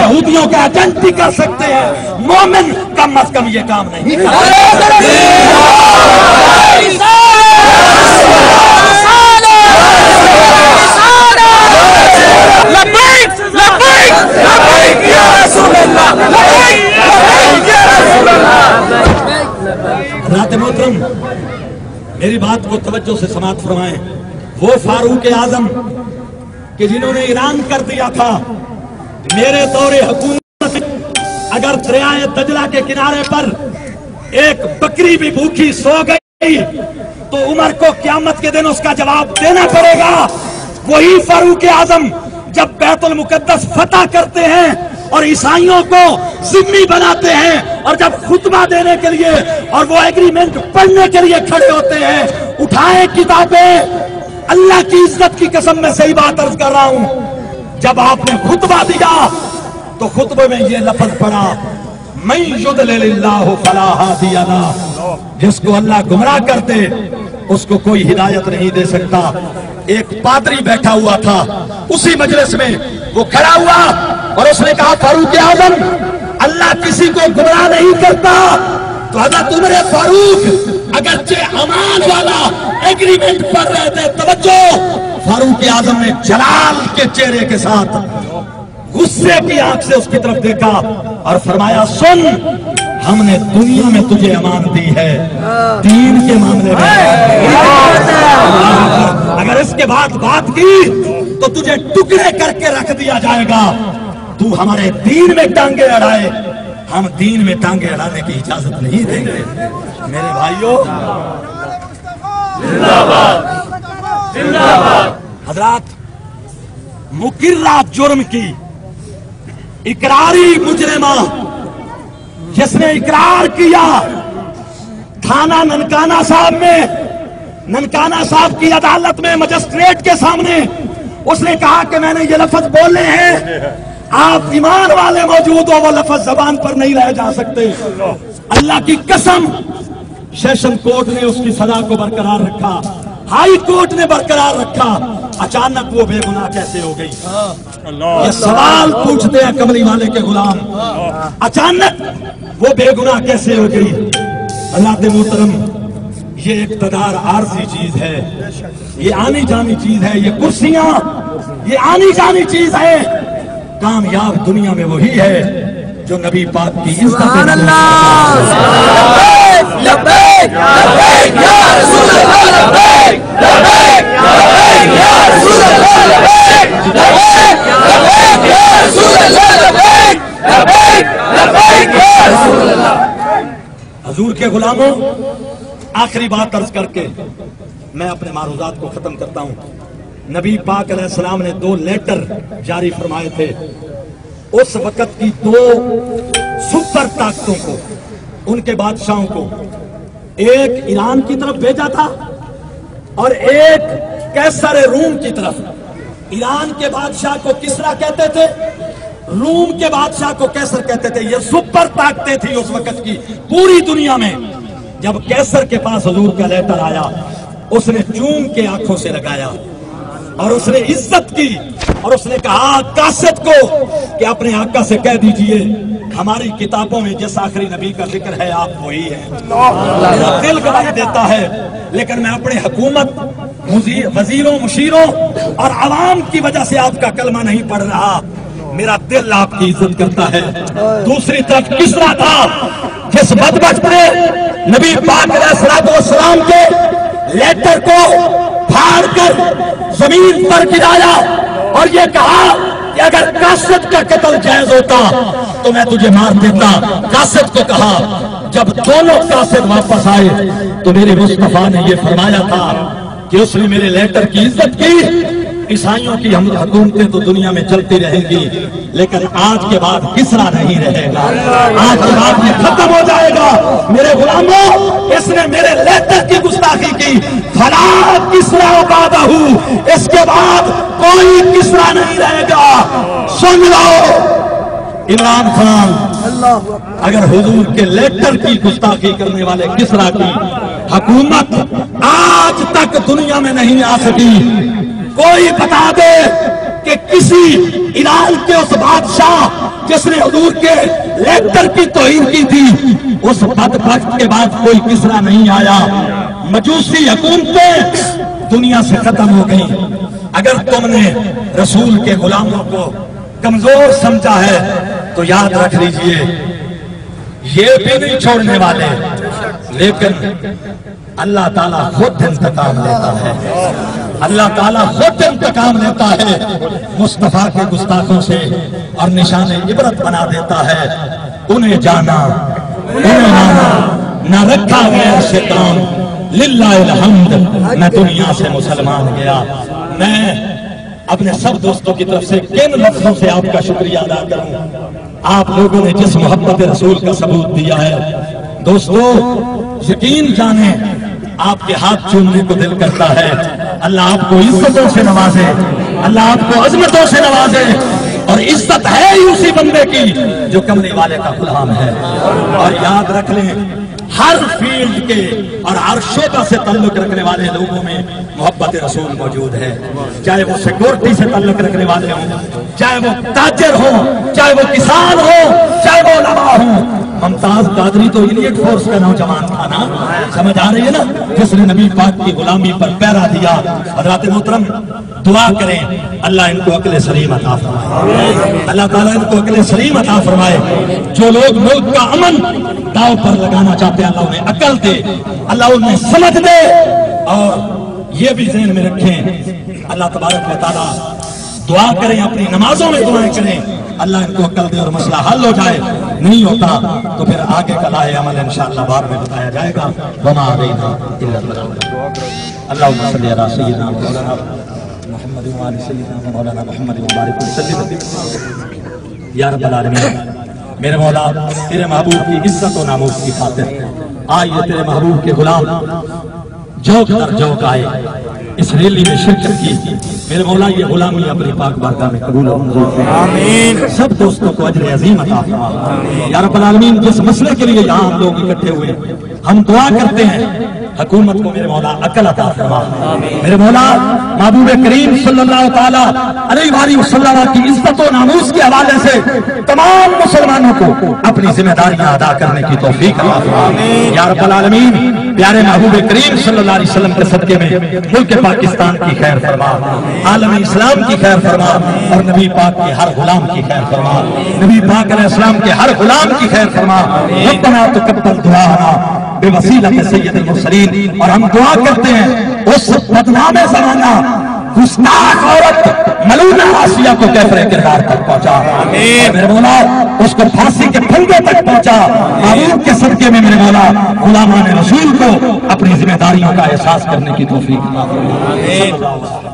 یہودیوں کا ایجنٹ بھی کر سکتے ہیں، مومن کم از کم یہ کام نہیں کر سکتے۔ حضرات محترم، میری بات کو توجہ سے سماعت فرمائیں۔ وہ فاروق اعظم کہ جنہوں نے اعلان کر دیا تھا میرے دور حکومت اگر دریائے دجلہ کے کنارے پر ایک بکری بھی بھوکی سو گئی تو عمر کو قیامت کے دن اس کا جواب دینا پڑے گا۔ وہی فاروق اعظم جب بیت المقدس فتح کرتے ہیں اور عیسائیوں کو ذمہ بناتے ہیں اور جب خطبہ دینے کے لیے اور وہ ایگریمنٹ پڑھنے کے لیے کھڑے ہوتے ہیں، اٹھائیں کتابیں، اللہ کی عزت کی قسم میں صحیح بات عرض کر رہا ہوں، جب آپ نے خطبہ دیا تو خطبے میں یہ لفظ پڑھا، من یضلل اللہ فلا ہادی لہ، جس کو اللہ گمراہ کر دے اس کو کوئی ہدایت نہیں دے سکتا۔ ایک پادری بیٹھا ہوا تھا اسی مجلس میں، وہ کھڑا ہوا اور اس نے کہا فاروق اعظم اللہ کسی کو گمراہ نہیں کرتا۔ تو حضرت عمر فاروق اگرچہ امان والا ایگریمنٹ پڑھ رہے تھے، توجہ، فاروق اعظم نے جلال کے چہرے کے ساتھ غصے کی آنکھ سے اس کی طرف دیکھا اور فرمایا سن، ہم نے دنیا میں تجھے امان دی ہے، دین کے معاملے میں اگر اس کے بعد بات کی تو تجھے ٹکڑے کر کے رکھ دیا جائے گا۔ تو ہمارے دین میں ٹانگیں اڑائے، ہم دین میں ٹانگیں اڑانے کی اجازت نہیں دیں گے۔ میرے بھائیوں، زندہ باد زندہ باد۔ حضرات، مقرہ جرم کی اقراری مجرمہ جس نے اقرار کیا تھانہ ننکانہ صاحب میں، ننکانہ صاحب کی عدالت میں مجسٹریٹ کے سامنے اس نے کہا کہ میں نے یہ لفظ بولے ہیں، آپ ایمان والے موجود ہو، وہ لفظ زبان پر نہیں رہ جا سکتے۔ اللہ کی قسم، سیشن کورٹ نے اس کی سزا کو برقرار رکھا، ہائی کورٹ نے برقرار رکھا، اچانک وہ بے گناہ کیسے ہو گئی؟ یہ سوال پوچھتے ہیں کملی والے کے غلام، اچانک وہ بے گناہ کیسے ہو گئی؟ اللہ کے محترم، یہ اقتدار عارضی چیز ہے، یہ آنی جانی چیز ہے، یہ کرسیاں یہ آنی جانی چیز ہے۔ کامیاب دنیا میں وہی ہے جو نبی پاک کی عزت۔ سبحان اللہ، لبیک لبیک یا رسول اللہ، لبیک لبیک لبیک یا رسول اللہ، لبیک لبیک لبیک یا رسول اللہ، لبیک لبیک لبیک یا رسول اللہ۔ حضور کے غلاموں، آخری بات عرض کر کے میں اپنے معروضات کو ختم کرتا ہوں۔ نبی پاک علیہ السلام نے 2 لیٹر جاری فرمائے تھے اس وقت کی 2 سپر طاقتوں کو، ان کے بادشاہوں کو، ایک ایران کی طرف بھیجا تھا اور ایک قیصر روم کی طرف۔ ایران کے بادشاہ کو کسرا کہتے تھے، روم کے بادشاہ کو قیصر کہتے تھے۔ یہ سپر طاقتیں تھیں اس وقت کی پوری دنیا میں۔ جب قیصر کے پاس حضور کا لیٹر آیا، اس نے چوم کے آنکھوں سے لگایا اور اس نے عزت کی اور اس نے کہا قاصد کو کہ اپنے آقا سے کہہ دیجئے ہماری کتابوں میں جس آخری نبی کا ذکر ہے آپ وہی ہیں۔ میرا دل گواہی دیتا ہے، لیکن میں اپنے حکومت، وزیروں، مشیروں اور عوام کی وجہ سے آپ کا کلمہ نہیں پڑھ رہا، میرا دل آپ کی عزت کرتا ہے۔ دوسری طرف کسرا تھا جس بدبخت نے نبی پاک علیہ السلام کے لیٹر کو پھاڑ کر زمین پر گرایا اور یہ کہا کہ اگر قاصد کا قتل جائز ہوتا تو میں تجھے مار دیتا۔ قاصد کو کہا، جب دونوں قاصد واپس آئے تو میرے مصطفیٰ نے یہ فرمایا تھا کہ اس نے میرے لیٹر کی عزت کی۔ عیسائیوں کی ہم حکومتیں تو دنیا میں چلتی رہیں گی، لیکن آج کے بعد کسرا نہیں رہے گا، آج کے بعد یہ ختم ہو جائے گا۔ میرے غلاموں، اس نے میرے لیٹر کی گستاخی کی، فلا کسرا بعدہ، اس کے بعد کوئی کسرا نہیں رہے گا۔ سن لو عمران خان، اگر حضور کے لیٹر کی گستاخی کرنے والے کسرا کی حکومت آج تک دنیا میں نہیں آ سکی، کوئی بتا دے کہ کسی ایران کے اس بادشاہ جس نے حضور کے لیکچر کی توہین کی تھی، اس بدبخت کے بعد کوئی کسرا نہیں آیا. مجوسی حکومتیں دنیا سے ختم ہو گئی. اگر تم نے رسول کے غلاموں کو کمزور سمجھا ہے تو یاد رکھ لیجئے یہ بھی نہیں چھوڑنے والے، لیکن اللہ تعالیٰ خود انتقام لیتا ہے. اللہ تعالیٰ خود انتقام لیتا ہے، مصطفیٰ کے گستاخوں سے اور نشان عبرت بنا دیتا ہے. انہیں جانا انہیں مانا، نہ رکھا غیر سے کام، للہ الحمد، نہ دنیا سے مسلمان گیا. میں اپنے سب دوستوں کی طرف سے کن لفظوں سے آپ کا شکریہ ادا کروں. آپ لوگوں نے جس محبت رسول کا ثبوت دیا ہے، دوستو یقین جانیں آپ کے ہاتھ چومنے کو دل کرتا ہے. اللہ آپ کو عزتوں سے نوازے، اللہ آپ کو عظمتوں سے نوازے. اور عزت ہے ہی اسی بندے کی جو کمرے والے کا غلام ہے. اور یاد رکھ لیں ہر فیلڈ کے اور ہر شعبہ سے تعلق رکھنے والے لوگوں میں محبت رسول موجود ہے. چاہے وہ سیکورٹی سے تعلق رکھنے والے ہوں، چاہے وہ تاجر ہوں، چاہے وہ کسان ہوں، چاہے وہ علماء ہوں. ممتاز قادری تو ایلیٹ فورس کا نوجوان تھا نا، سمجھ آ رہی ہے نا، جس نے نبی پاک کی غلامی پر پہرا دیا. حضرات محترم دعا کریں اللہ ان کو عقل سلیم عطا فرمائے، اللہ تعالیٰ ان کو عقل سلیم عطا فرمائے. جو لوگ ملک کا امن داؤ پر لگانا چاہتے ہیں اللہ انہیں عقل دے، اللہ انہیں سمجھ دے. اور یہ بھی ذہن میں رکھیں اللہ تبارک و تعالیٰ دعا کریں، اپنی نمازوں میں دعائیں کریں اللہ ان کو عقل دے اور مسئلہ حل ہو جائے. نہیں ہوتا تو پھر آگے کا لاہے عمل انشاءاللہ بعد میں بتایا جائے گا. وما علینا الا البلاغ. اللہم صلی علی سیدنا مولانا محمد وعلی سیدنا مولانا محمد وبارک وسلم. یا رب العالمین میرے مولا تیرے محبوب کی عزت و ناموس کی خاطر آئیے تیرے محبوب کے غلام جوک در جوک آئے، اس ریلی میں شرکت کی. میرے مولا یہ غلامی اپنی پاک بارگاہ میں قبول و منظور فرما. آمین. سب دوستوں کو اجر عظیم عطا فرما. یا رب العالمین جس مسئلے کے لیے یہاں ہم لوگ اکٹھے ہوئے ہم دعا کرتے ہیں حکومت کو میرے مولا عقل عطا فرما. میرے مولا محبوب کریم صلی اللہ تعالیٰ علیہ وآلہ وسلم کی عزت و ناموس کے حوالے سے تمام مسلمانوں کو اپنی ذمہ داریاں ادا کرنے کی توفیق عطا فرما. یا رب العالمین پیارے محبوب کریم صلی اللہ علیہ وسلم کے صدقے میں ملک پاکستان کی خیر فرما، عالم اسلام کی خیر فرما، اور نبی پاک کے ہر غلام کی خیر فرما، نبی پاک علیہ السلام کے ہر غلام کی خیر فرما. ربنا تقبل دعانا بوسیلۃ سید المرسلین. اور ہم دعا کرتے ہیں اس بدنام زمانہ گستاخ عورت ملونہ آسیہ کو کیفر کردار تک پہنچا، میرے مولا اس کو پھانسی کے پھندے تک پہنچا. محبوب کے صدقے میں میرے مولا غلامان رسول کو اپنی ذمہ داریوں کا احساس کرنے کی توفیق عطا فرما.